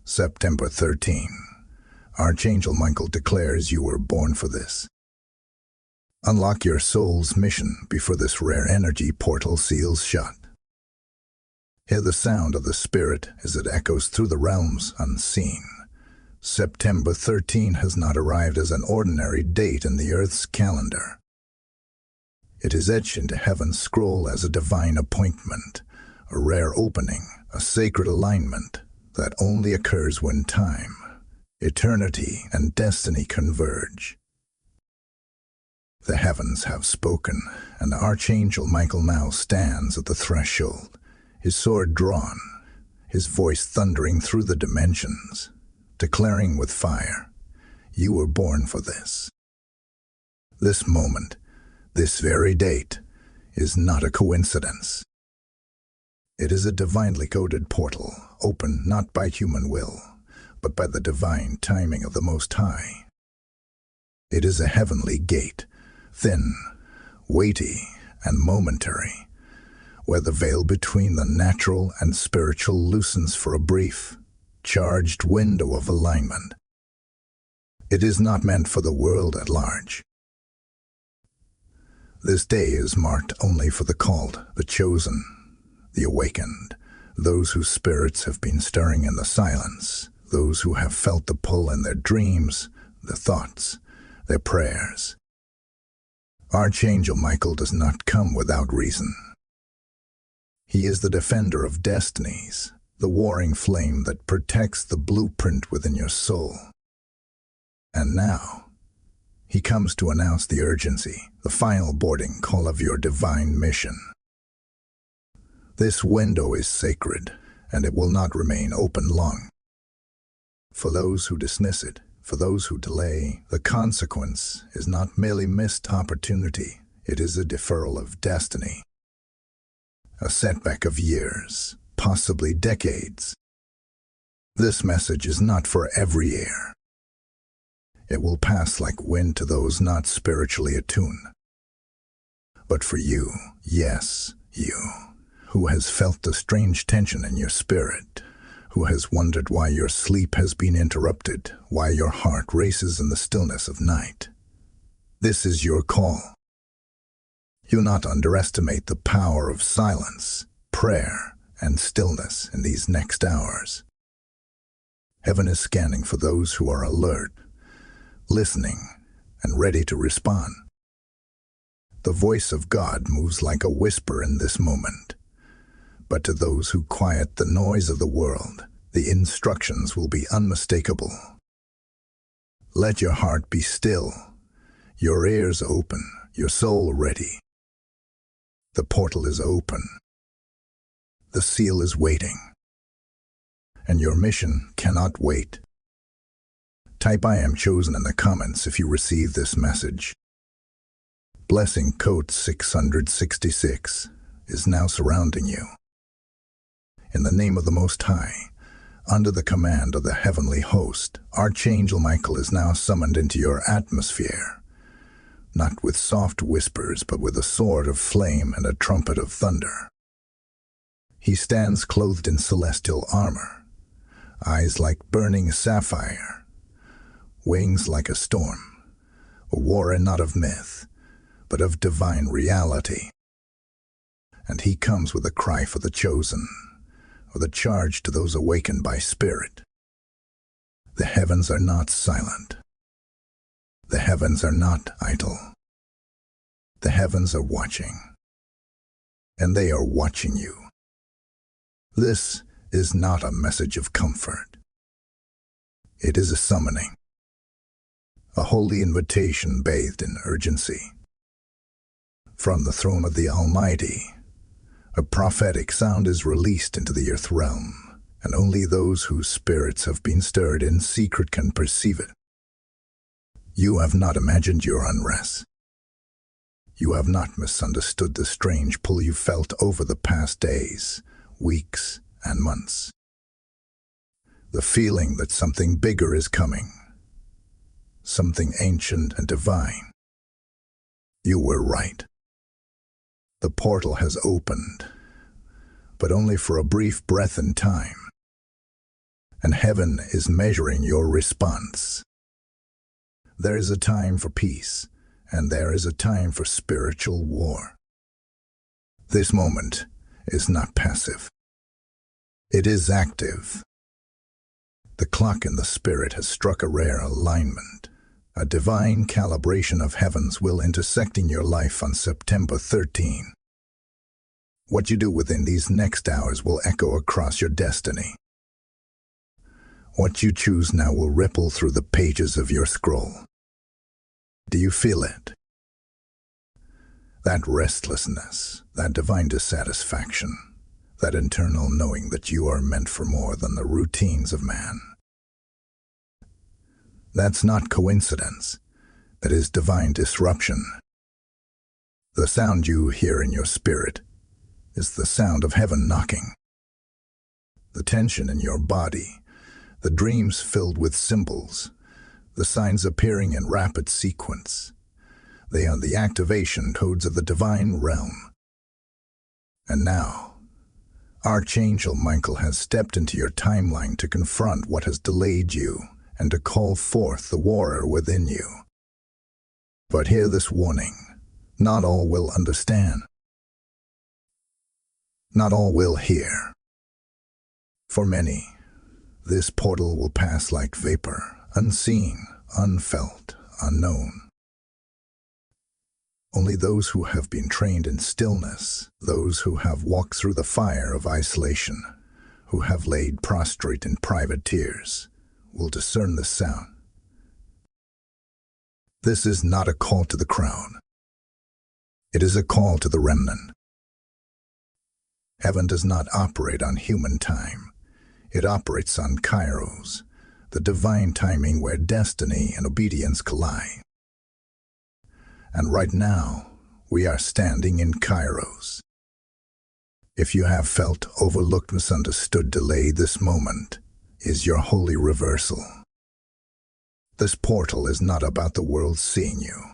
September 13. Archangel Michael declares you were born for this. Unlock your soul's mission before this rare energy portal seals shut. Hear the sound of the Spirit as it echoes through the realms unseen. September 13 has not arrived as an ordinary date in the Earth's calendar. It is etched into heaven's scroll as a divine appointment, a rare opening, a sacred alignment that only occurs when time, eternity, and destiny converge. The heavens have spoken, and Archangel Michael now stands at the threshold, his sword drawn, his voice thundering through the dimensions, declaring with fire, "You were born for this." This moment, this very date, is not a coincidence. It is a divinely coded portal, opened not by human will, but by the divine timing of the Most High. It is a heavenly gate, thin, weighty, and momentary, where the veil between the natural and spiritual loosens for a brief, charged window of alignment. It is not meant for the world at large. This day is marked only for the called, the chosen, the awakened, those whose spirits have been stirring in the silence, those who have felt the pull in their dreams, their thoughts, their prayers. Archangel Michael does not come without reason. He is the defender of destinies, the warring flame that protects the blueprint within your soul. And now, he comes to announce the urgency, the final boarding call of your divine mission. This window is sacred, and it will not remain open long. For those who dismiss it, for those who delay, the consequence is not merely missed opportunity, it is a deferral of destiny. A setback of years, possibly decades. This message is not for every ear. It will pass like wind to those not spiritually attuned. But for you, yes, you, who has felt the strange tension in your spirit, who has wondered why your sleep has been interrupted, why your heart races in the stillness of night. This is your call. Do not underestimate the power of silence, prayer, and stillness in these next hours. Heaven is scanning for those who are alert, listening, and ready to respond. The voice of God moves like a whisper in this moment. But to those who quiet the noise of the world, the instructions will be unmistakable. Let your heart be still, your ears open, your soul ready. The portal is open. The seal is waiting. And your mission cannot wait. Type "I am chosen" in the comments if you receive this message. Blessing code 666 is now surrounding you. In the name of the Most High, under the command of the heavenly host, Archangel Michael is now summoned into your atmosphere, not with soft whispers, but with a sword of flame and a trumpet of thunder. He stands clothed in celestial armor, eyes like burning sapphire, wings like a storm, a warrior not of myth, but of divine reality. And he comes with a cry for the chosen, with a charge to those awakened by spirit. The heavens are not silent. The heavens are not idle. The heavens are watching. And they are watching you. This is not a message of comfort. It is a summoning. A holy invitation bathed in urgency. From the throne of the Almighty, a prophetic sound is released into the earth realm, and only those whose spirits have been stirred in secret can perceive it. You have not imagined your unrest. You have not misunderstood the strange pull you felt over the past days, weeks, and months. The feeling that something bigger is coming, something ancient and divine. You were right. The portal has opened, but only for a brief breath in time. and heaven is measuring your response. There is a time for peace, and there is a time for spiritual war. This moment is not passive. It is active. The clock in the spirit has struck a rare alignment, a divine calibration of heaven's will intersecting your life on September 13. What you do within these next hours will echo across your destiny. What you choose now will ripple through the pages of your scroll. Do you feel it? That restlessness, that divine dissatisfaction, that internal knowing that you are meant for more than the routines of man. That's not coincidence. That is divine disruption. The sound you hear in your spirit is the sound of heaven knocking. The tension in your body, the dreams filled with symbols, the signs appearing in rapid sequence. They are the activation codes of the divine realm. And now, Archangel Michael has stepped into your timeline to confront what has delayed you and to call forth the warrior within you. But hear this warning: not all will understand. Not all will hear. For many, this portal will pass like vapor, unseen, unfelt, unknown. Only those who have been trained in stillness, those who have walked through the fire of isolation, who have laid prostrate in private tears, will discern the sound. This is not a call to the crowd. It is a call to the remnant. Heaven does not operate on human time. It operates on Kairos, the divine timing where destiny and obedience collide. And right now, we are standing in Kairos. If you have felt overlooked, misunderstood, delayed, this moment is your holy reversal. This portal is not about the world seeing you.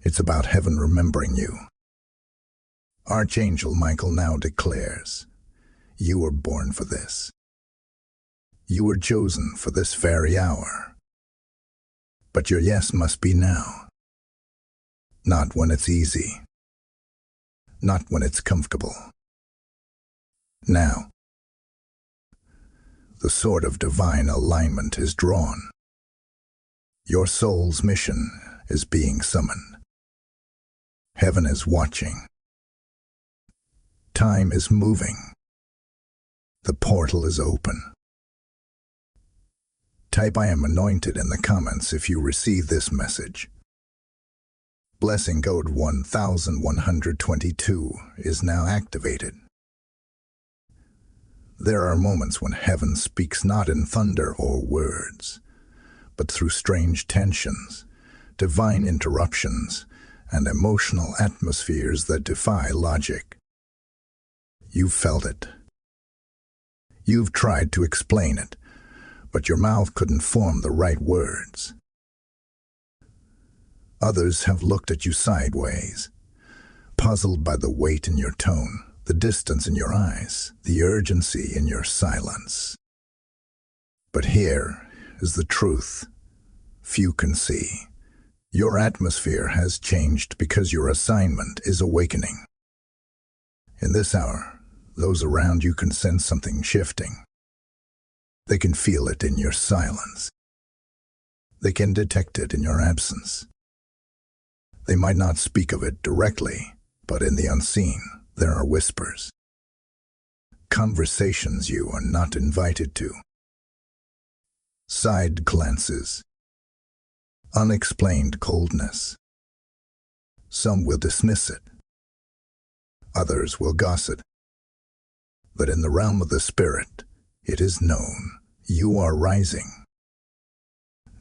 It's about heaven remembering you. Archangel Michael now declares, you were born for this. You were chosen for this very hour. But your yes must be now. Not when it's easy. Not when it's comfortable. Now. The sword of divine alignment is drawn. Your soul's mission is being summoned. Heaven is watching. Time is moving. The portal is open. Type "I am anointed" in the comments if you receive this message. Blessing code 1122 is now activated. There are moments when heaven speaks not in thunder or words, but through strange tensions, divine interruptions, and emotional atmospheres that defy logic. You've felt it. You've tried to explain it, but your mouth couldn't form the right words. Others have looked at you sideways, puzzled by the weight in your tone, the distance in your eyes, the urgency in your silence. But here is the truth. Few can see. Your atmosphere has changed because your assignment is awakening. In this hour, those around you can sense something shifting. They can feel it in your silence. They can detect it in your absence. They might not speak of it directly, but in the unseen, there are whispers. Conversations you are not invited to. Side glances. Unexplained coldness. Some will dismiss it. Others will gossip. But in the realm of the spirit, it is known you are rising.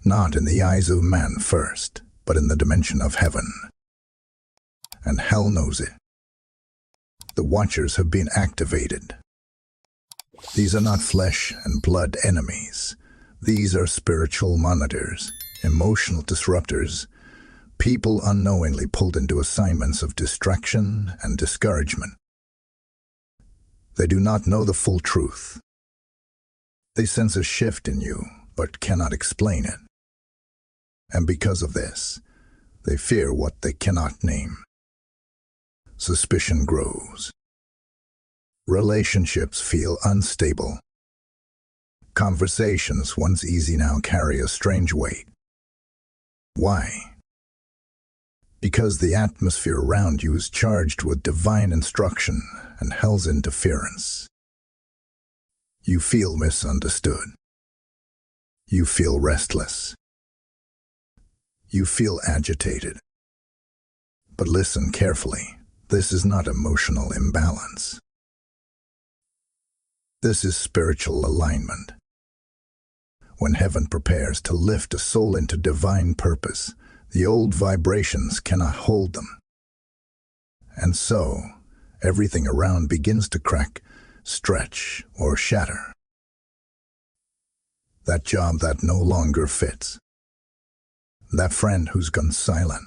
Not in the eyes of man first, but in the dimension of heaven. And hell knows it. The Watchers have been activated. These are not flesh and blood enemies. These are spiritual monitors, emotional disruptors, people unknowingly pulled into assignments of distraction and discouragement. They do not know the full truth. They sense a shift in you, but cannot explain it. And because of this, they fear what they cannot name. Suspicion grows. Relationships feel unstable. Conversations once easy now carry a strange weight. Why? Because the atmosphere around you is charged with divine instruction and hell's interference. You feel misunderstood. You feel restless. You feel agitated. But listen carefully. This is not emotional imbalance. This is spiritual alignment. When heaven prepares to lift a soul into divine purpose, the old vibrations cannot hold them. And so, everything around begins to crack, stretch, or shatter. That job that no longer fits. That friend who's gone silent.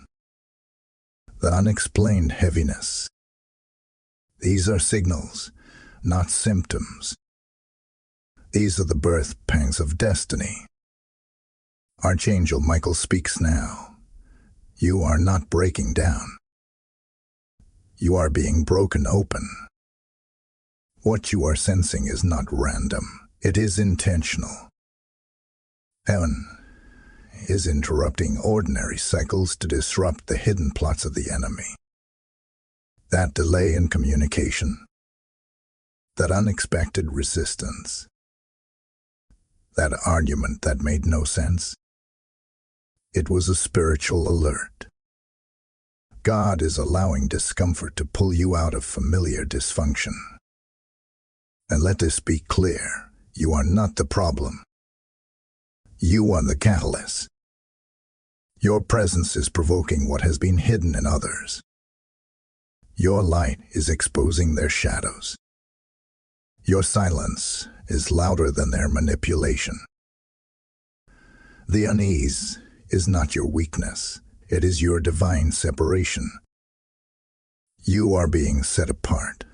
The unexplained heaviness. These are signals, not symptoms. These are the birth pangs of destiny. Archangel Michael speaks now. You are not breaking down. You are being broken open. What you are sensing is not random. It is intentional. Heaven is interrupting ordinary cycles to disrupt the hidden plots of the enemy. That delay in communication, that unexpected resistance, that argument that made no sense, it was a spiritual alert. God is allowing discomfort to pull you out of familiar dysfunction. And let this be clear, you are not the problem. You are the catalyst. Your presence is provoking what has been hidden in others. Your light is exposing their shadows. Your silence is louder than their manipulation. The unease is not your weakness, it is your divine separation. You are being set apart,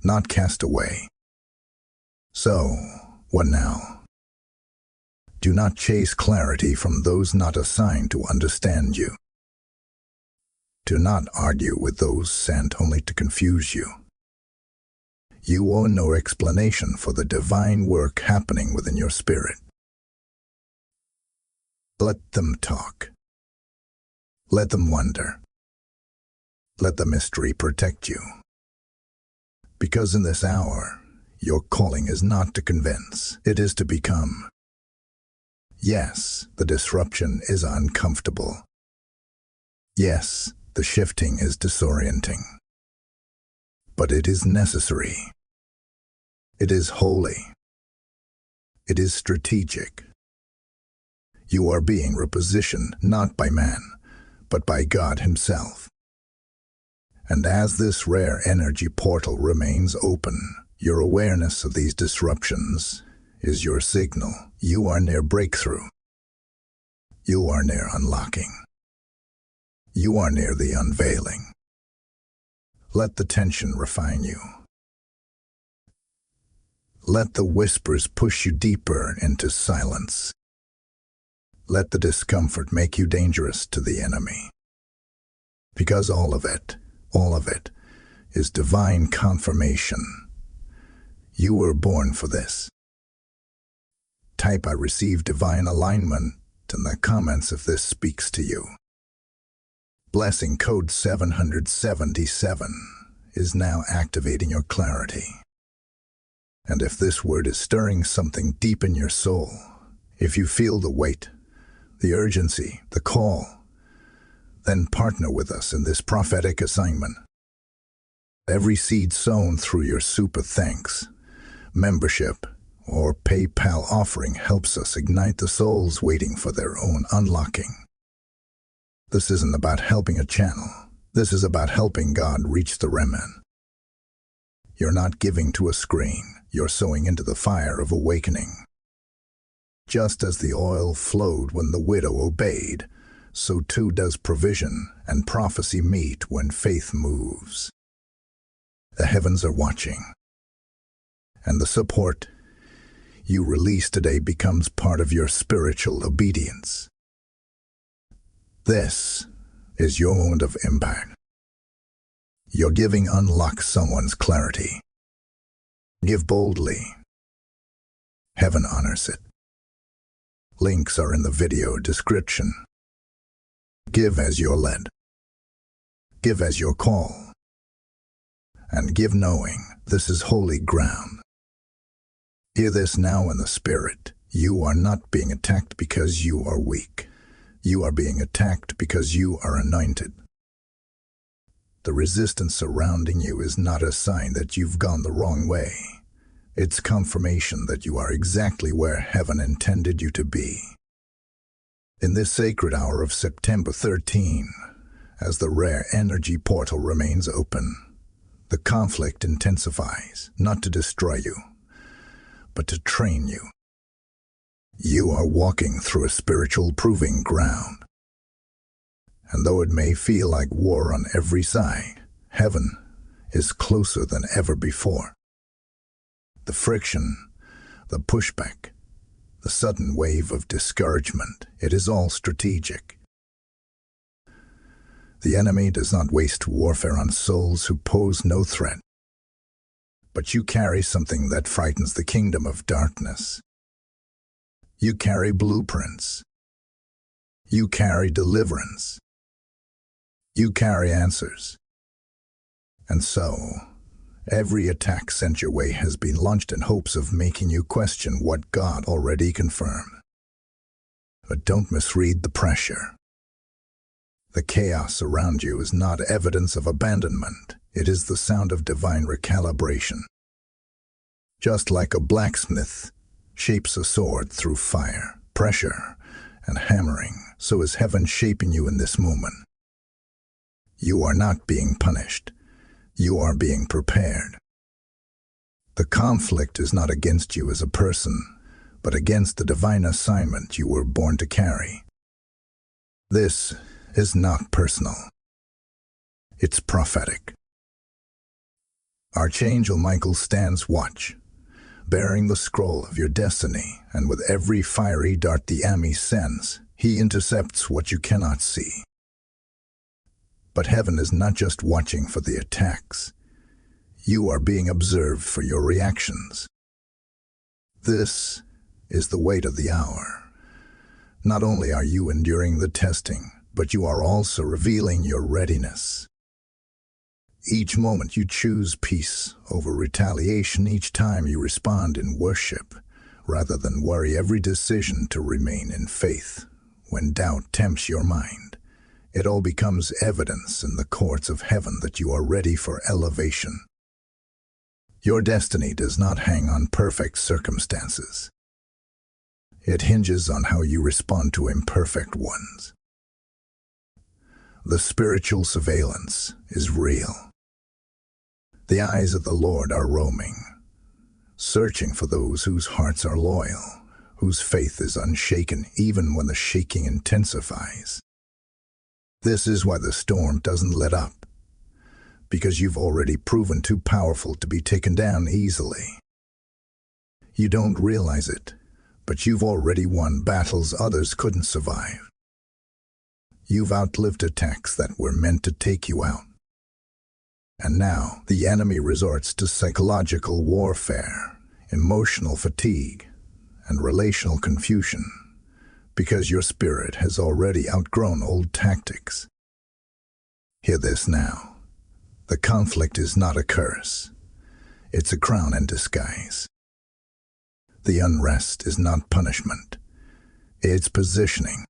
not cast away. So, what now? Do not chase clarity from those not assigned to understand you. Do not argue with those sent only to confuse you. You owe no explanation for the divine work happening within your spirit. Let them talk. Let them wonder. Let the mystery protect you. Because in this hour, your calling is not to convince, it is to become. Yes, the disruption is uncomfortable. Yes, the shifting is disorienting. But it is necessary. It is holy. It is strategic. You are being repositioned not by man, but by God Himself. And as this rare energy portal remains open, your awareness of these disruptions is your signal. You are near breakthrough. You are near unlocking. You are near the unveiling. Let the tension refine you. Let the whispers push you deeper into silence. Let the discomfort make you dangerous to the enemy. Because all of it is divine confirmation. You were born for this. Type "I receive divine alignment" in the comments if this speaks to you. Blessing code 777 is now activating your clarity. And if this word is stirring something deep in your soul, if you feel the weight, the urgency, the call, then partner with us in this prophetic assignment. Every seed sown through your super thanks, membership, or PayPal offering helps us ignite the souls waiting for their own unlocking. This isn't about helping a channel. This is about helping God reach the remnant. You're not giving to a screen. You're sowing into the fire of awakening. Just as the oil flowed when the widow obeyed, so too does provision and prophecy meet when faith moves. The heavens are watching. And the support you release today becomes part of your spiritual obedience. This is your moment of impact. Your giving unlocks someone's clarity. Give boldly. Heaven honors it. Links are in the video description. Give as you're led. Give as you're called. And give knowing this is holy ground. Hear this now in the spirit. You are not being attacked because you are weak. You are being attacked because you are anointed. The resistance surrounding you is not a sign that you've gone the wrong way. It's confirmation that you are exactly where heaven intended you to be. In this sacred hour of September 13, as the rare energy portal remains open, the conflict intensifies, not to destroy you, but to train you. You are walking through a spiritual proving ground. And though it may feel like war on every side, heaven is closer than ever before. The friction, the pushback, the sudden wave of discouragement, it is all strategic. The enemy does not waste warfare on souls who pose no threat. But you carry something that frightens the kingdom of darkness. You carry blueprints. You carry deliverance. You carry answers. And so, every attack sent your way has been launched in hopes of making you question what God already confirmed. But don't misread the pressure. The chaos around you is not evidence of abandonment. It is the sound of divine recalibration. Just like a blacksmith shapes a sword through fire, pressure, and hammering, so is heaven shaping you in this moment. You are not being punished. You are being prepared. The conflict is not against you as a person, but against the divine assignment you were born to carry. This is not personal. It's prophetic. Archangel Michael stands watch, bearing the scroll of your destiny, and with every fiery dart the enemy sends, he intercepts what you cannot see. But heaven is not just watching for the attacks. You are being observed for your reactions. This is the weight of the hour. Not only are you enduring the testing, but you are also revealing your readiness. Each moment you choose peace over retaliation, each time you respond in worship, rather than worry, every decision to remain in faith. When doubt tempts your mind, it all becomes evidence in the courts of heaven that you are ready for elevation. Your destiny does not hang on perfect circumstances. It hinges on how you respond to imperfect ones. The spiritual surveillance is real. The eyes of the Lord are roaming, searching for those whose hearts are loyal, whose faith is unshaken even when the shaking intensifies. This is why the storm doesn't let up, because you've already proven too powerful to be taken down easily. You don't realize it, but you've already won battles others couldn't survive. You've outlived attacks that were meant to take you out. And now the enemy resorts to psychological warfare, emotional fatigue, and relational confusion, because your spirit has already outgrown old tactics. Hear this now. The conflict is not a curse. It's a crown in disguise. The unrest is not punishment. It's positioning.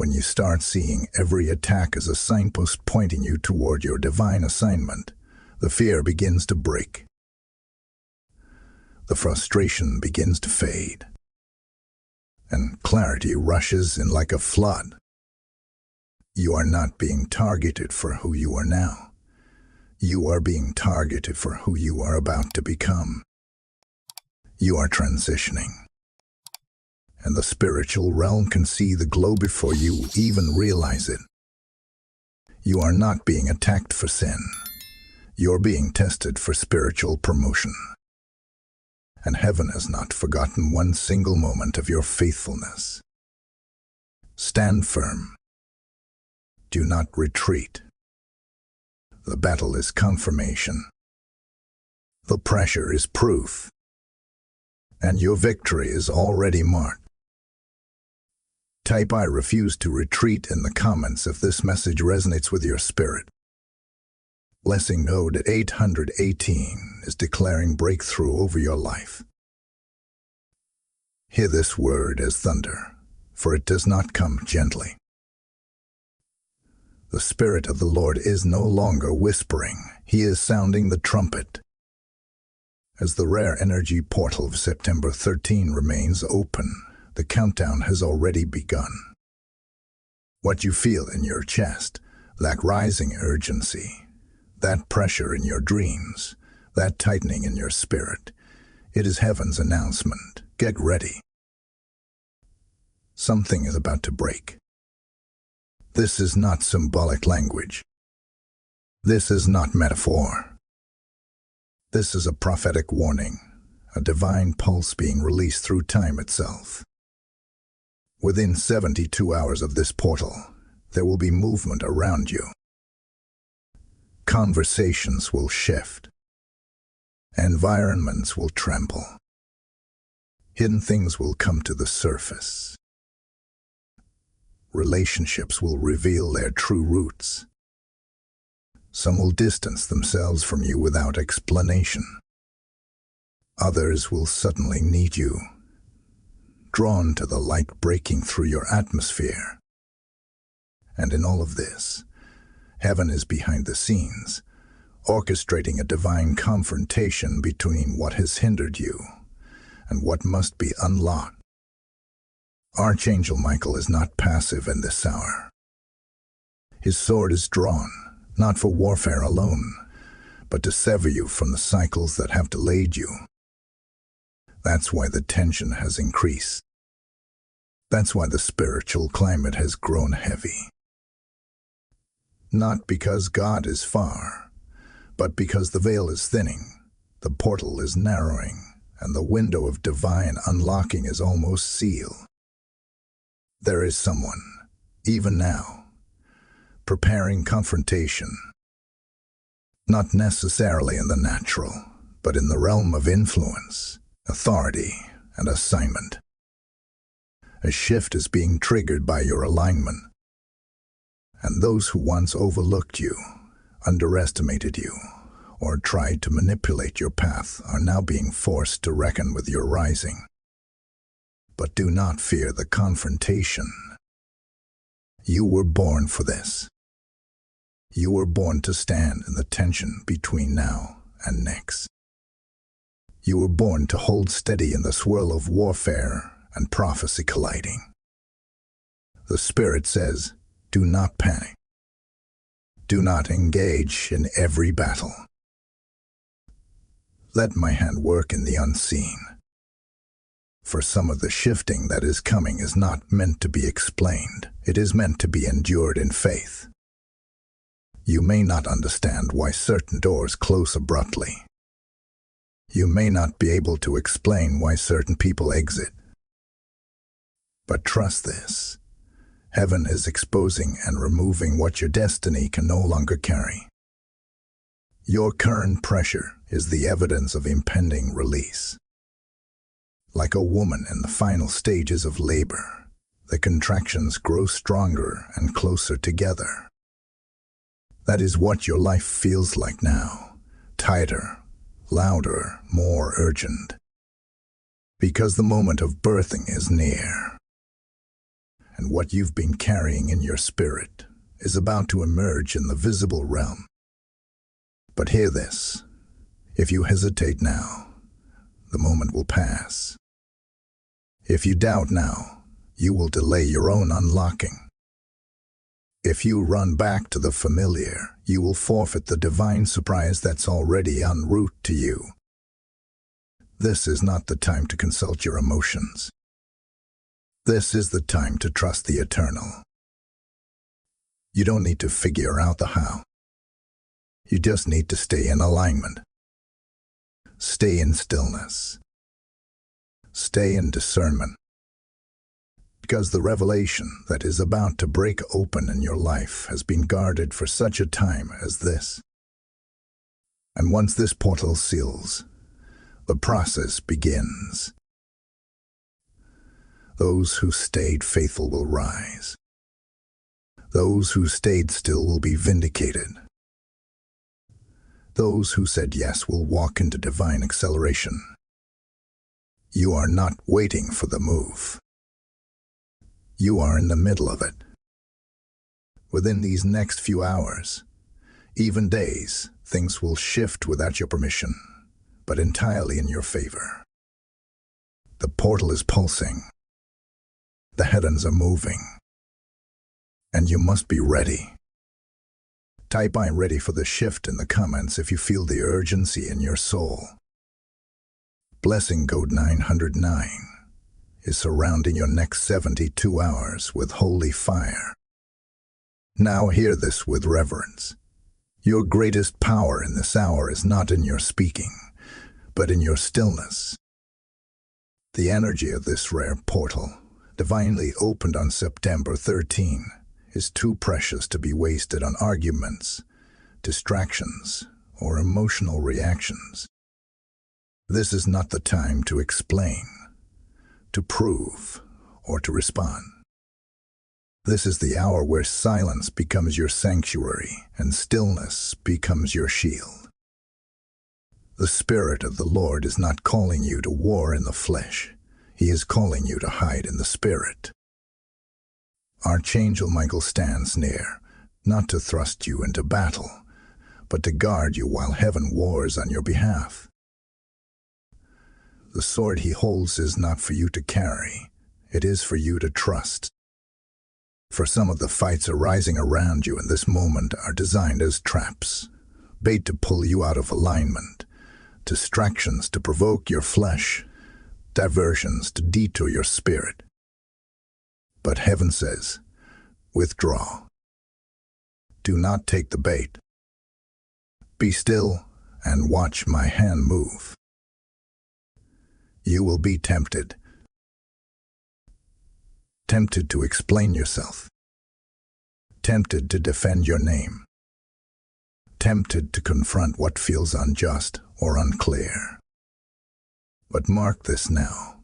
When you start seeing every attack as a signpost pointing you toward your divine assignment, the fear begins to break. The frustration begins to fade. And clarity rushes in like a flood. You are not being targeted for who you are now. You are being targeted for who you are about to become. You are transitioning. And the spiritual realm can see the glow before you even realize it. You are not being attacked for sin. You're being tested for spiritual promotion. and heaven has not forgotten one single moment of your faithfulness. Stand firm. Do not retreat. The battle is confirmation. The pressure is proof. And your victory is already marked. Type "I refuse to retreat" in the comments if this message resonates with your spirit. Blessing Node 818 is declaring breakthrough over your life. Hear this word as thunder, for it does not come gently. The Spirit of the Lord is no longer whispering, He is sounding the trumpet. As the rare energy portal of September 13 remains open, the countdown has already begun. What you feel in your chest, that rising urgency, that pressure in your dreams, that tightening in your spirit, it is heaven's announcement. Get ready. Something is about to break. This is not symbolic language. This is not metaphor. This is a prophetic warning, a divine pulse being released through time itself. Within 72 hours of this portal, there will be movement around you. Conversations will shift. Environments will tremble. Hidden things will come to the surface. Relationships will reveal their true roots. Some will distance themselves from you without explanation. Others will suddenly need you, drawn to the light breaking through your atmosphere. And in all of this, heaven is behind the scenes, orchestrating a divine confrontation between what has hindered you and what must be unlocked. Archangel Michael is not passive in this hour. His sword is drawn, not for warfare alone, but to sever you from the cycles that have delayed you. That's why the tension has increased. That's why the spiritual climate has grown heavy. Not because God is far, but because the veil is thinning, the portal is narrowing, and the window of divine unlocking is almost sealed. There is someone, even now, preparing confrontation. Not necessarily in the natural, but in the realm of influence, authority, and assignment. A shift is being triggered by your alignment. And those who once overlooked you, underestimated you, or tried to manipulate your path are now being forced to reckon with your rising. But do not fear the confrontation. You were born for this. You were born to stand in the tension between now and next. You were born to hold steady in the swirl of warfare and prophecy colliding. The Spirit says, do not panic. Do not engage in every battle. Let my hand work in the unseen. For some of the shifting that is coming is not meant to be explained. It is meant to be endured in faith. You may not understand why certain doors close abruptly. You may not be able to explain why certain people exit. But trust this. Heaven is exposing and removing what your destiny can no longer carry. Your current pressure is the evidence of impending release. Like a woman in the final stages of labor, the contractions grow stronger and closer together. That is what your life feels like now, tighter, louder, more urgent. Because the moment of birthing is near. And what you've been carrying in your spirit is about to emerge in the visible realm. But hear this, if you hesitate now, the moment will pass. If you doubt now, you will delay your own unlocking. If you run back to the familiar, you will forfeit the divine surprise that's already en route to you. This is not the time to consult your emotions. This is the time to trust the eternal. You don't need to figure out the how. You just need to stay in alignment. Stay in stillness. Stay in discernment, because the revelation that is about to break open in your life has been guarded for such a time as this. And once this portal seals, the process begins. Those who stayed faithful will rise. Those who stayed still will be vindicated. Those who said yes will walk into divine acceleration. You are not waiting for the move. You are in the middle of it. Within these next few hours, even days, things will shift without your permission, but entirely in your favor. The portal is pulsing. The heavens are moving. And you must be ready. Type "I'm ready" for the shift in the comments if you feel the urgency in your soul. Blessing code 909 is surrounding your next 72 hours with holy fire. Now hear this with reverence. Your greatest power in this hour is not in your speaking, but in your stillness. The energy of this rare portal, divinely opened on September 13, is too precious to be wasted on arguments, distractions, or emotional reactions. This is not the time to explain, to prove, or to respond. This is the hour where silence becomes your sanctuary and stillness becomes your shield. The Spirit of the Lord is not calling you to war in the flesh. He is calling you to hide in the Spirit. Archangel Michael stands near, not to thrust you into battle, but to guard you while heaven wars on your behalf. The sword he holds is not for you to carry, it is for you to trust. For some of the fights arising around you in this moment are designed as traps, bait to pull you out of alignment, distractions to provoke your flesh, diversions to detour your spirit. But heaven says, withdraw. Do not take the bait. Be still and watch my hand move. You will be tempted. Tempted to explain yourself. Tempted to defend your name. Tempted to confront what feels unjust or unclear. But mark this now.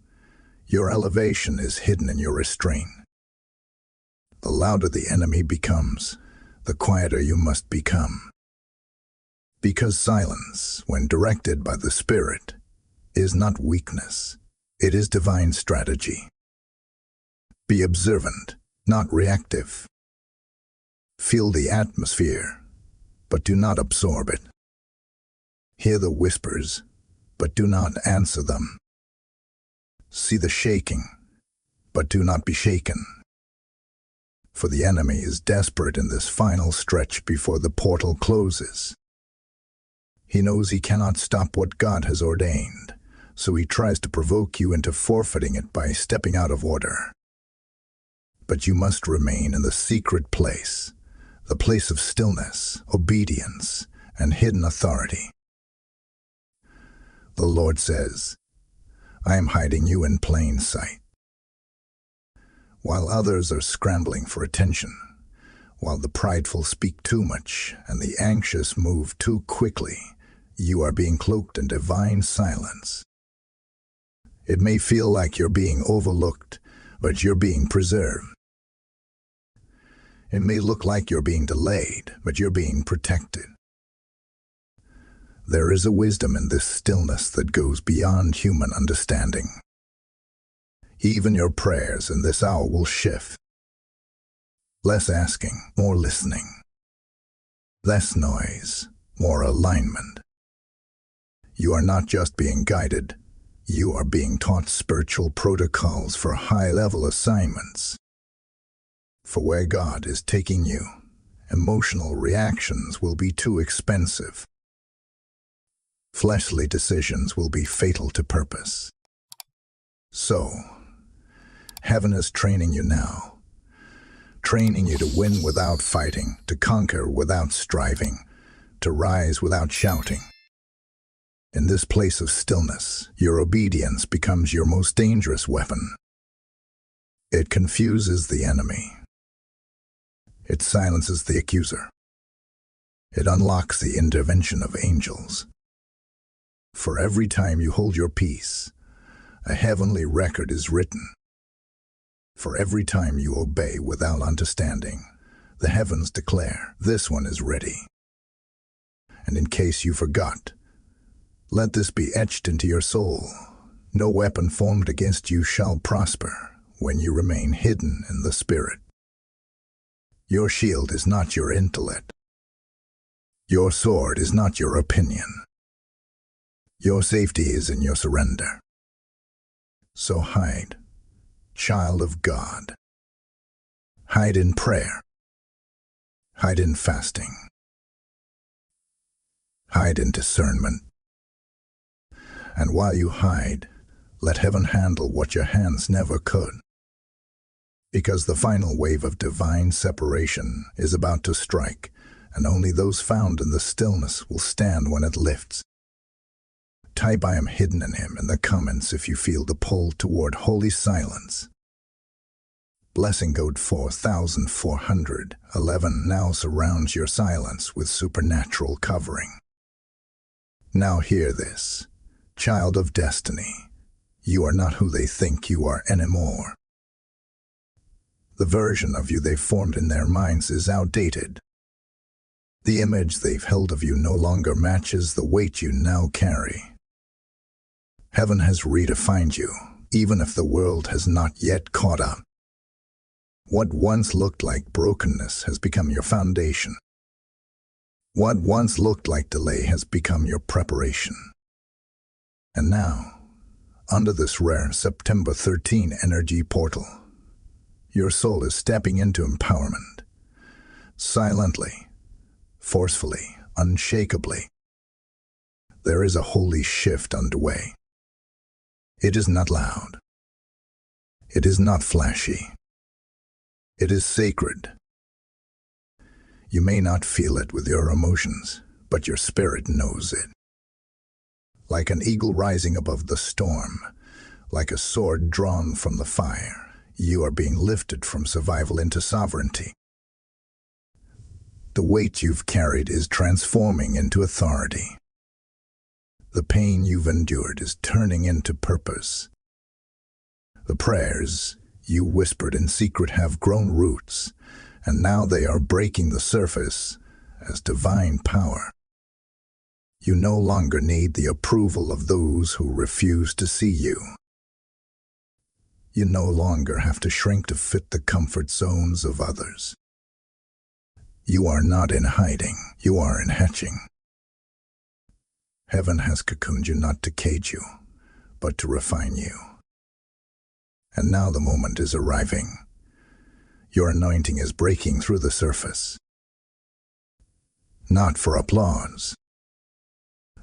Your elevation is hidden in your restraint. The louder the enemy becomes, the quieter you must become. Because silence, when directed by the Spirit, is not weakness, it is divine strategy. Be observant, not reactive. Feel the atmosphere, but do not absorb it. Hear the whispers, but do not answer them. See the shaking, but do not be shaken. For the enemy is desperate in this final stretch before the portal closes. He knows he cannot stop what God has ordained, so he tries to provoke you into forfeiting it by stepping out of order. But you must remain in the secret place, the place of stillness, obedience, and hidden authority. The Lord says, I am hiding you in plain sight. While others are scrambling for attention, while the prideful speak too much and the anxious move too quickly, you are being cloaked in divine silence. It may feel like you're being overlooked, but you're being preserved. It may look like you're being delayed, but you're being protected. There is a wisdom in this stillness that goes beyond human understanding. Even your prayers in this hour will shift. Less asking, more listening. Less noise, more alignment. You are not just being guided, you are being taught spiritual protocols for high-level assignments. For where God is taking you, emotional reactions will be too expensive. Fleshly decisions will be fatal to purpose. So, heaven is training you now, training you to win without fighting, to conquer without striving, to rise without shouting. In this place of stillness, your obedience becomes your most dangerous weapon. It confuses the enemy. It silences the accuser. It unlocks the intervention of angels. For every time you hold your peace, a heavenly record is written. For every time you obey without understanding, the heavens declare, "This one is ready." And in case you forgot, let this be etched into your soul. No weapon formed against you shall prosper when you remain hidden in the Spirit. Your shield is not your intellect. Your sword is not your opinion. Your safety is in your surrender. So hide, child of God. Hide in prayer. Hide in fasting. Hide in discernment. And while you hide, let heaven handle what your hands never could. Because the final wave of divine separation is about to strike, and only those found in the stillness will stand when it lifts. Type "I am hidden in him" in the comments if you feel the pull toward holy silence. Blessing code 4411 now surrounds your silence with supernatural covering. Now hear this, child of destiny. You are not who they think you are anymore. The version of you they've formed in their minds is outdated. The image they've held of you no longer matches the weight you now carry. Heaven has redefined you, even if the world has not yet caught up. What once looked like brokenness has become your foundation. What once looked like delay has become your preparation. And now, under this rare September 13 energy portal, your soul is stepping into empowerment. Silently, forcefully, unshakably. There is a holy shift underway. It is not loud. It is not flashy. It is sacred. You may not feel it with your emotions, but your spirit knows it. Like an eagle rising above the storm, like a sword drawn from the fire, you are being lifted from survival into sovereignty. The weight you've carried is transforming into authority. The pain you've endured is turning into purpose. The prayers you whispered in secret have grown roots, and now they are breaking the surface as divine power. You no longer need the approval of those who refuse to see you. You no longer have to shrink to fit the comfort zones of others. You are not in hiding, you are in hatching. Heaven has cocooned you not to cage you, but to refine you. And now the moment is arriving. Your anointing is breaking through the surface. Not for applause,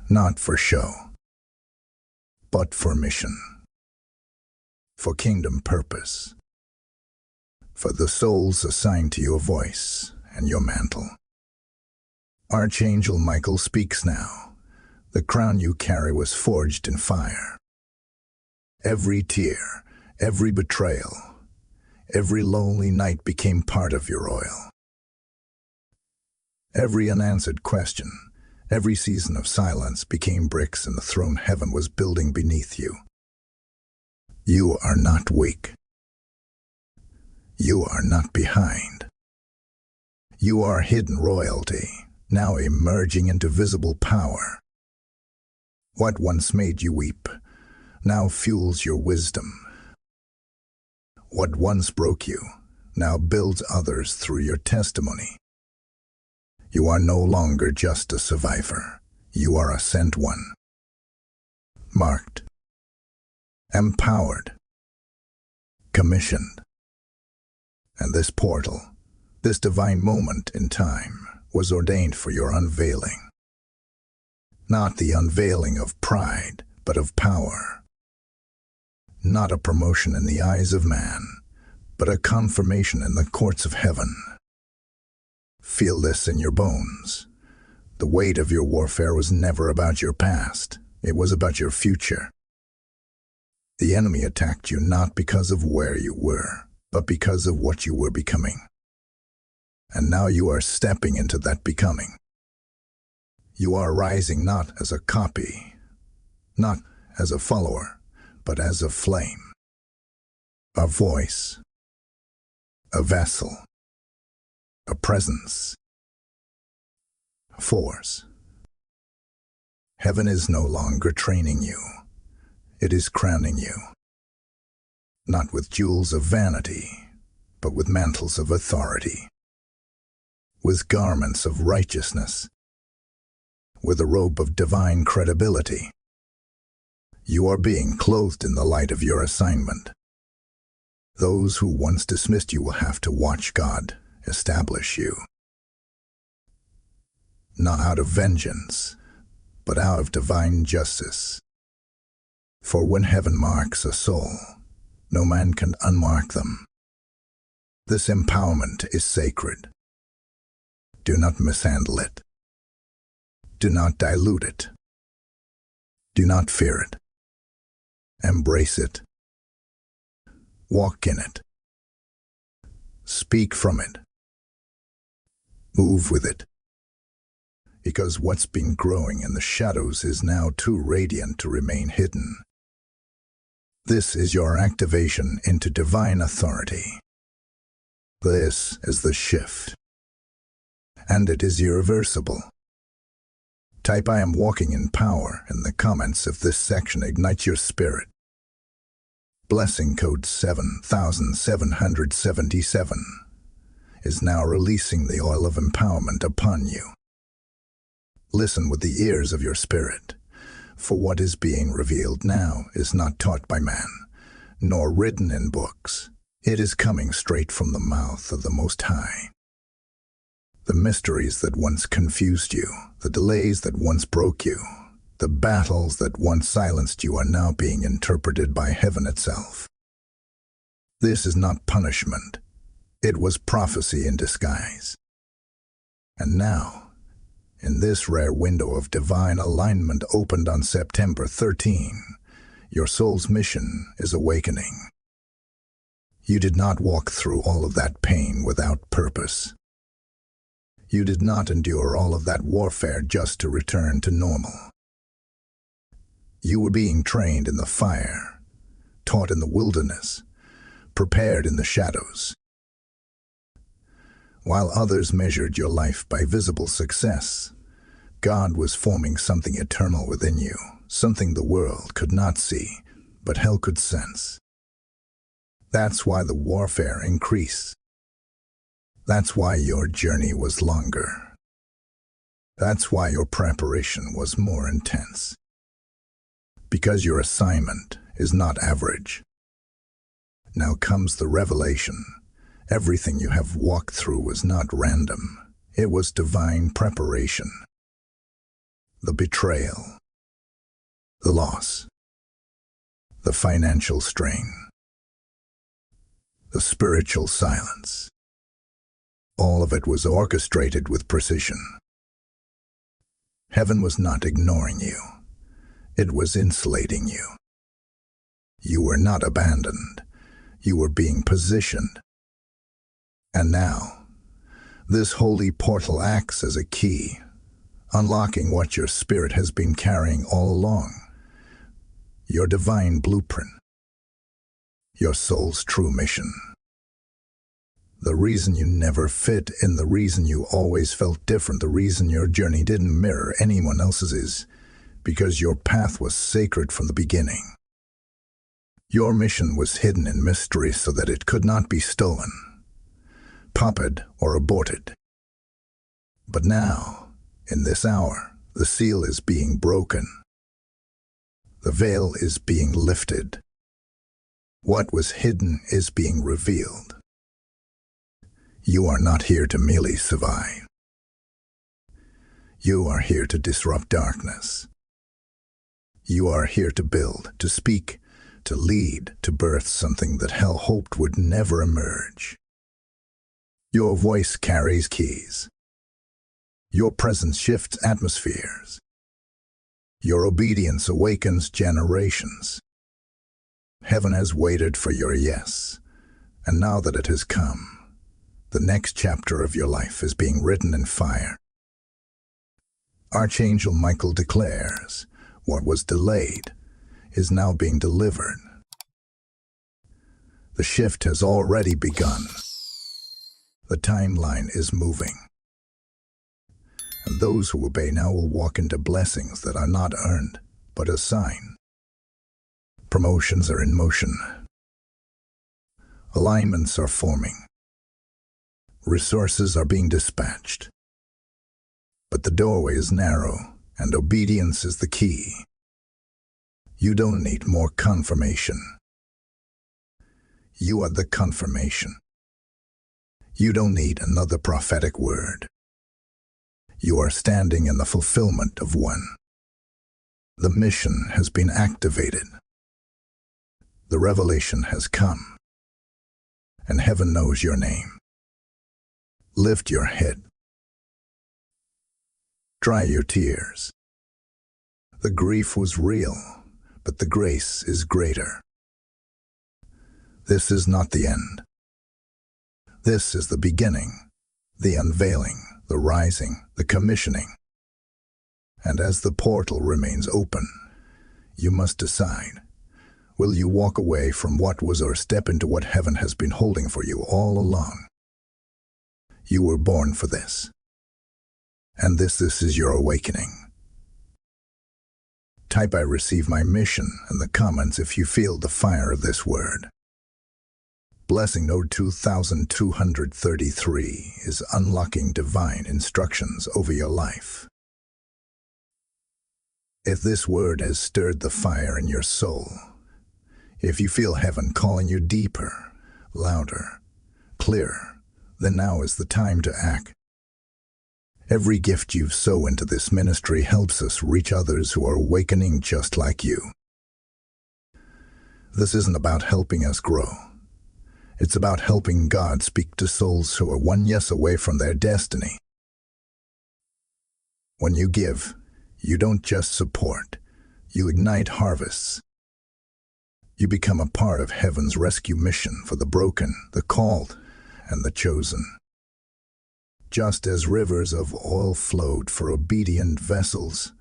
not for show, but for mission, for kingdom purpose, for the souls assigned to your voice and your mantle. Archangel Michael speaks now. The crown you carry was forged in fire. Every tear, every betrayal, every lonely night became part of your oil. Every unanswered question, every season of silence became bricks in the throne heaven was building beneath you. You are not weak. You are not behind. You are hidden royalty, now emerging into visible power. What once made you weep now fuels your wisdom. What once broke you now builds others through your testimony. You are no longer just a survivor. You are a sent one. Marked, empowered, commissioned. And this portal, this divine moment in time, was ordained for your unveiling. Not the unveiling of pride, but of power. Not a promotion in the eyes of man, but a confirmation in the courts of heaven. Feel this in your bones. The weight of your warfare was never about your past. It was about your future. The enemy attacked you not because of where you were, but because of what you were becoming. And now you are stepping into that becoming. You are rising not as a copy, not as a follower, but as a flame, a voice, a vessel, a presence, a force. Heaven is no longer training you. It is crowning you, not with jewels of vanity, but with mantles of authority, with garments of righteousness, with a robe of divine credibility. You are being clothed in the light of your assignment. Those who once dismissed you will have to watch God establish you, not out of vengeance, but out of divine justice. For when heaven marks a soul, no man can unmark them. This empowerment is sacred. Do not mishandle it. Do not dilute it. Do not fear it. Embrace it. Walk in it. Speak from it. Move with it. Because what's been growing in the shadows is now too radiant to remain hidden. This is your activation into divine authority. This is the shift. And it is irreversible. Type "I am walking in power" in the comments if this section ignites your spirit. Blessing code 7777 is now releasing the oil of empowerment upon you. Listen with the ears of your spirit, for what is being revealed now is not taught by man, nor written in books. It is coming straight from the mouth of the Most High. The mysteries that once confused you, the delays that once broke you, the battles that once silenced you are now being interpreted by heaven itself. This is not punishment. It was prophecy in disguise. And now, in this rare window of divine alignment opened on September 13, your soul's mission is awakening. You did not walk through all of that pain without purpose. You did not endure all of that warfare just to return to normal. You were being trained in the fire, taught in the wilderness, prepared in the shadows. While others measured your life by visible success, God was forming something eternal within you, something the world could not see, but hell could sense. That's why the warfare increased. That's why your journey was longer. That's why your preparation was more intense. Because your assignment is not average. Now comes the revelation. Everything you have walked through was not random. It was divine preparation. The betrayal, the loss, the financial strain, the spiritual silence. All of it was orchestrated with precision. Heaven was not ignoring you. It was insulating you. You were not abandoned. You were being positioned. And now, this holy portal acts as a key, unlocking what your spirit has been carrying all along. Your divine blueprint. Your soul's true mission. The reason you never fit in, the reason you always felt different, the reason your journey didn't mirror anyone else's is because your path was sacred from the beginning. Your mission was hidden in mystery so that it could not be stolen, copied, or aborted. But now, in this hour, the seal is being broken. The veil is being lifted. What was hidden is being revealed. You are not here to merely survive. You are here to disrupt darkness. You are here to build, to speak, to lead, to birth something that hell hoped would never emerge. Your voice carries keys. Your presence shifts atmospheres. Your obedience awakens generations. Heaven has waited for your yes, and now that it has come, the next chapter of your life is being written in fire. Archangel Michael declares, what was delayed is now being delivered. The shift has already begun. The timeline is moving. And those who obey now will walk into blessings that are not earned, but assigned. Promotions are in motion. Alignments are forming. Resources are being dispatched. But the doorway is narrow, and obedience is the key. You don't need more confirmation. You are the confirmation. You don't need another prophetic word. You are standing in the fulfillment of one. The mission has been activated. The revelation has come. And heaven knows your name. Lift your head. Dry your tears. The grief was real, but the grace is greater. This is not the end. This is the beginning, the unveiling, the rising, the commissioning. And as the portal remains open, you must decide, will you walk away from what was or step into what heaven has been holding for you all along? You were born for this. And this is your awakening. Type I receive my mission in the comments if you feel the fire of this word. Blessing Node 2233 is unlocking divine instructions over your life. If this word has stirred the fire in your soul, if you feel heaven calling you deeper, louder, clearer, then now is the time to act. Every gift you sow into this ministry helps us reach others who are awakening just like you. This isn't about helping us grow. It's about helping God speak to souls who are one yes away from their destiny. When you give, you don't just support, you ignite harvests. You become a part of heaven's rescue mission for the broken, the called, and the chosen. Just as rivers of oil flowed for obedient vessels,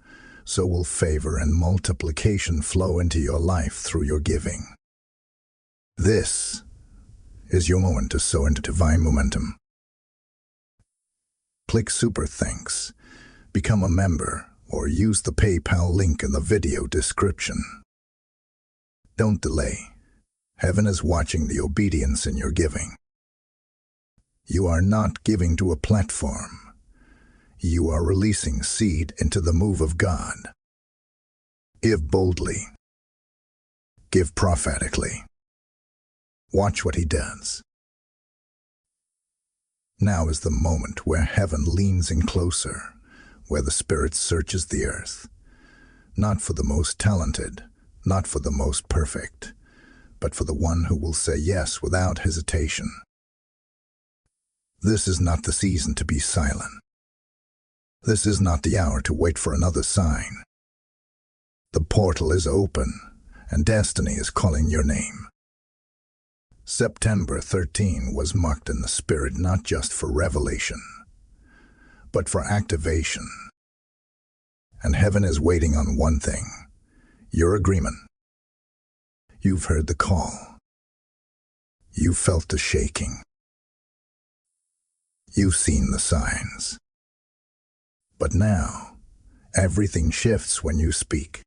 so will favor and multiplication flow into your life through your giving. This is your moment to sow into divine momentum. Click Super Thanks, become a member, or use the PayPal link in the video description. Don't delay. Heaven is watching the obedience in your giving. You are not giving to a platform. You are releasing seed into the move of God. Give boldly. Give prophetically. Watch what He does. Now is the moment where heaven leans in closer, where the Spirit searches the earth, not for the most talented, not for the most perfect, but for the one who will say yes without hesitation. This is not the season to be silent. This is not the hour to wait for another sign. The portal is open, and destiny is calling your name. September 13 was marked in the Spirit not just for revelation, but for activation. And heaven is waiting on one thing, your agreement. You've heard the call. You felt the shaking. You've seen the signs. But now, everything shifts when you speak.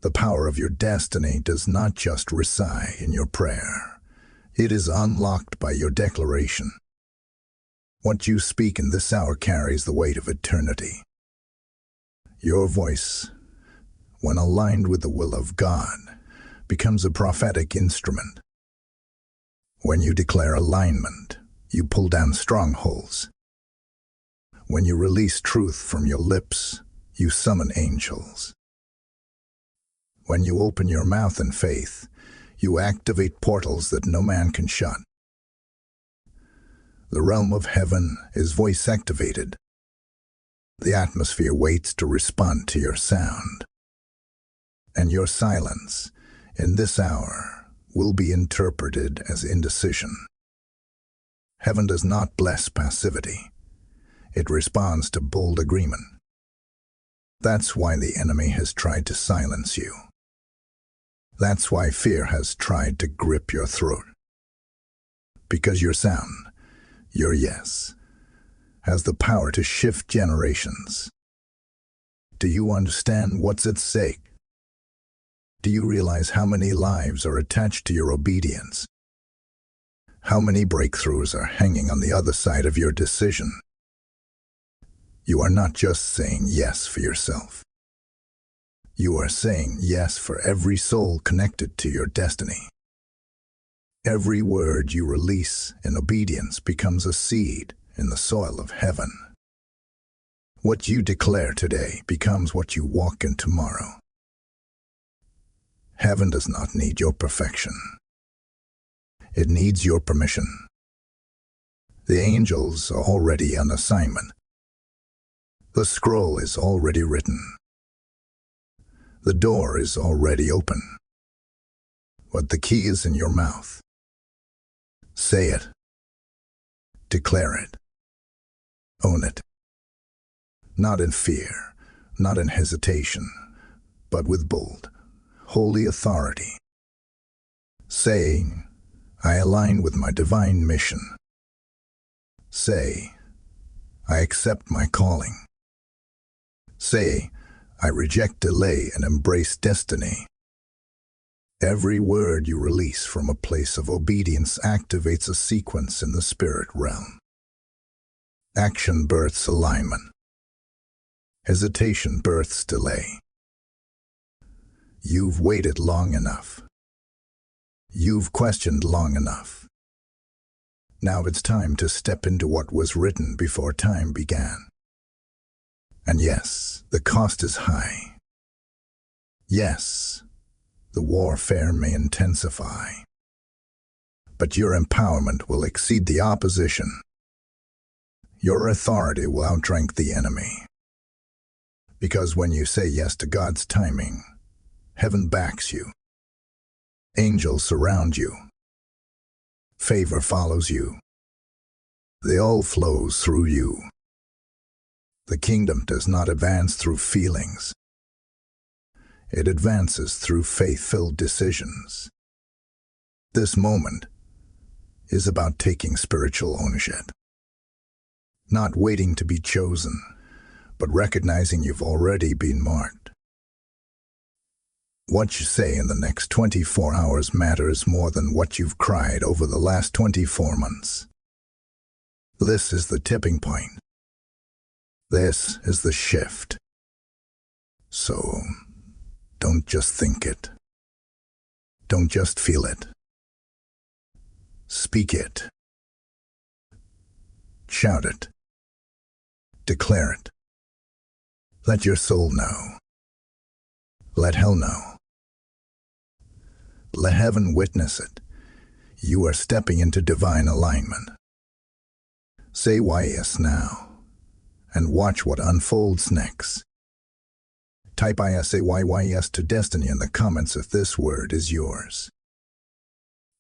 The power of your destiny does not just reside in your prayer. It is unlocked by your declaration. What you speak in this hour carries the weight of eternity. Your voice, when aligned with the will of God, becomes a prophetic instrument. When you declare alignment, you pull down strongholds. When you release truth from your lips, you summon angels. When you open your mouth in faith, you activate portals that no man can shut. The realm of heaven is voice activated. The atmosphere waits to respond to your sound. And your silence, in this hour, will be interpreted as indecision. Heaven does not bless passivity. It responds to bold agreement. That's why the enemy has tried to silence you. That's why fear has tried to grip your throat. Because your sound, your yes, has the power to shift generations. Do you understand what's at stake? Do you realize how many lives are attached to your obedience? How many breakthroughs are hanging on the other side of your decision? You are not just saying yes for yourself. You are saying yes for every soul connected to your destiny. Every word you release in obedience becomes a seed in the soil of heaven. What you declare today becomes what you walk in tomorrow. Heaven does not need your perfection. It needs your permission. The angels are already on assignment. The scroll is already written. The door is already open. But the key is in your mouth. Say it. Declare it. Own it. Not in fear, not in hesitation, but with bold, holy authority. Say, I align with my divine mission. Say, I accept my calling. Say, I reject delay and embrace destiny. Every word you release from a place of obedience activates a sequence in the spirit realm. Action births alignment. Hesitation births delay. You've waited long enough. You've questioned long enough. Now it's time to step into what was written before time began. And yes, the cost is high. Yes, the warfare may intensify. But your empowerment will exceed the opposition. Your authority will outrank the enemy. Because when you say yes to God's timing, heaven backs you. Angels surround you. Favor follows you. The all flows through you. The kingdom does not advance through feelings. It advances through faith-filled decisions. This moment is about taking spiritual ownership. Not waiting to be chosen, but recognizing you've already been marked. What you say in the next 24 hours matters more than what you've cried over the last 24 months. This is the tipping point. This is the shift. So, don't just think it. Don't just feel it. Speak it. Shout it. Declare it. Let your soul know. Let hell know. Let heaven witness it. You are stepping into divine alignment. Say why yes now, and watch what unfolds next. Type ISAYYS to destiny in the comments if this word is yours.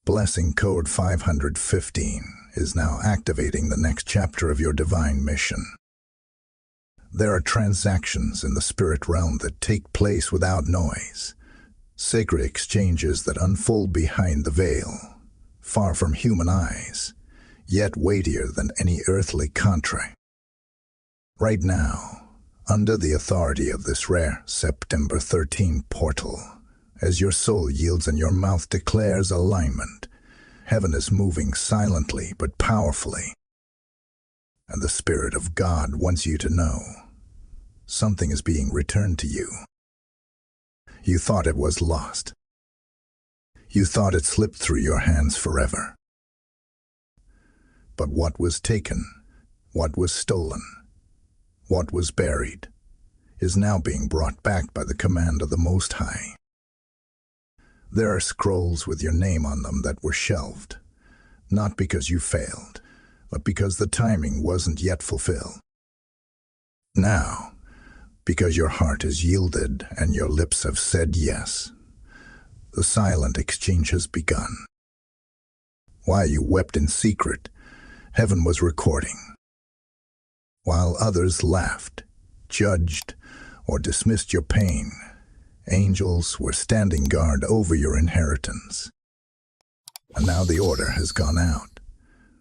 Blessing code 515 is now activating the next chapter of your divine mission. There are transactions in the spirit realm that take place without noise. Sacred exchanges that unfold behind the veil, far from human eyes, yet weightier than any earthly contract. Right now, under the authority of this rare September 13 portal, as your soul yields and your mouth declares alignment, heaven is moving silently but powerfully. And the Spirit of God wants you to know something is being returned to you. You thought it was lost. You thought it slipped through your hands forever. But what was taken, what was stolen, what was buried, is now being brought back by the command of the Most High. There are scrolls with your name on them that were shelved, not because you failed, but because the timing wasn't yet fulfilled. Now, because your heart is yielded and your lips have said yes, the silent exchange has begun. While you wept in secret, heaven was recording. While others laughed, judged, or dismissed your pain, angels were standing guard over your inheritance. And now the order has gone out.